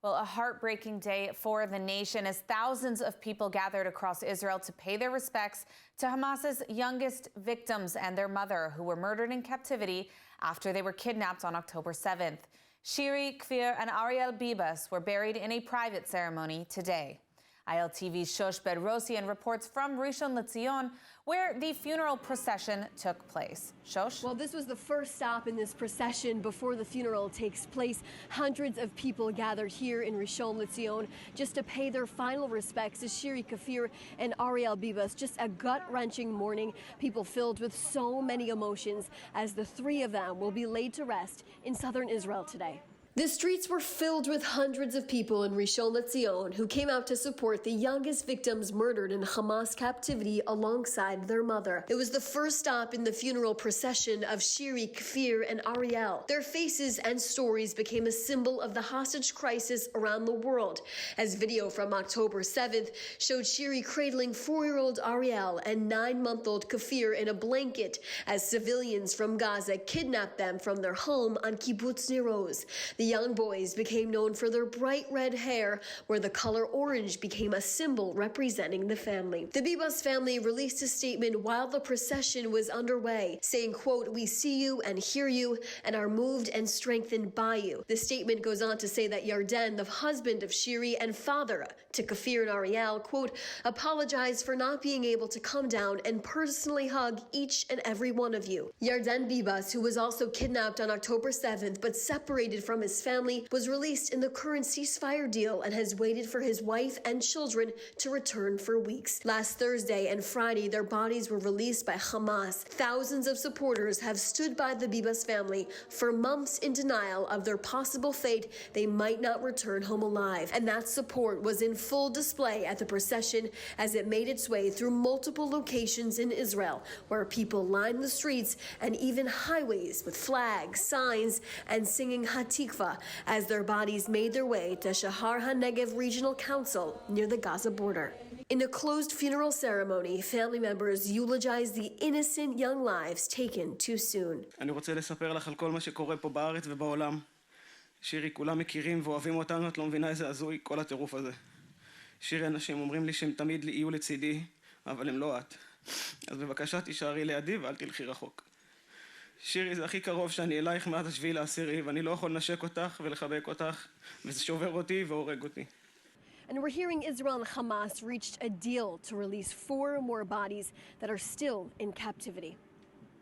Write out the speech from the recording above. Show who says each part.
Speaker 1: Well, a heartbreaking day for the nation as thousands of people gathered across Israel to pay their respects to Hamas's youngest victims and their mother, who were murdered in captivity after they were kidnapped on October 7th. Shiri, Kfir, and Ariel Bibas were buried in a private ceremony today. ILTV's Shosh Bedrosian reports from Rishon LeZion, where the funeral procession took place. Shosh?
Speaker 2: Well, this was the first stop in this procession before the funeral takes place. Hundreds of people gathered here in Rishon LeZion just to pay their final respects to Shiri, Kfir, and Ariel Bibas. Just a gut-wrenching mourning, people filled with so many emotions as the three of them will be laid to rest in southern Israel today. The streets were filled with hundreds of people in Rishon LeZion who came out to support the youngest victims murdered in Hamas captivity alongside their mother. It was the first stop in the funeral procession of Shiri, Kfir, and Ariel. Their faces and stories became a symbol of the hostage crisis around the world, as video from October 7th showed Shiri cradling 4-year-old Ariel and 9-month-old Kfir in a blanket as civilians from Gaza kidnapped them from their home on Kibbutz Nir Oz. The young boys became known for their bright red hair, where the color orange became a symbol representing the family. The Bibas family released a statement while the procession was underway, saying, quote, "We see you and hear you and are moved and strengthened by you." The statement goes on to say that Yarden, the husband of Shiri and father to Kfir and Ariel, quote, "apologized for not being able to come down and personally hug each and every one of you." Yarden Bibas, who was also kidnapped on October 7th but separated from his family, was released in the current ceasefire deal and has waited for his wife and children to return for weeks. Last Thursday and Friday, their bodies were released by Hamas. Thousands of supporters have stood by the Bibas family for months in denial of their possible fate. They might not return home alive. And that support was in full display at the procession as it made its way through multiple locations in Israel, where people lined the streets and even highways with flags, signs, and singing Hatikva as their bodies made their way to Shahar HaNegev Regional Council near the Gaza border. In a closed funeral ceremony, family members eulogized the innocent young lives taken too soon.
Speaker 3: אני רוצה לספר לך על כל מה שקורה פה בארץ ובעולם. שירי, כולם מכירים ואוהבים אותנו, את לא מבינה איזה הזוי כל הטירוף הזה. שירי, אנשים אומרים לי שהם תמיד יהיו לצידי, אבל הם לא את. אז בבקשה תישארי לידי ואל תלכי רחוק. שירי, זה הכי קרוב שאני אלייך מאז 7/10, ואני לא יכול לנשק אותך ולחבק אותך, וזה שובר אותי והורג אותי.
Speaker 2: And we're hearing Israel and Hamas reached a deal to release 4 more bodies that are still in captivity.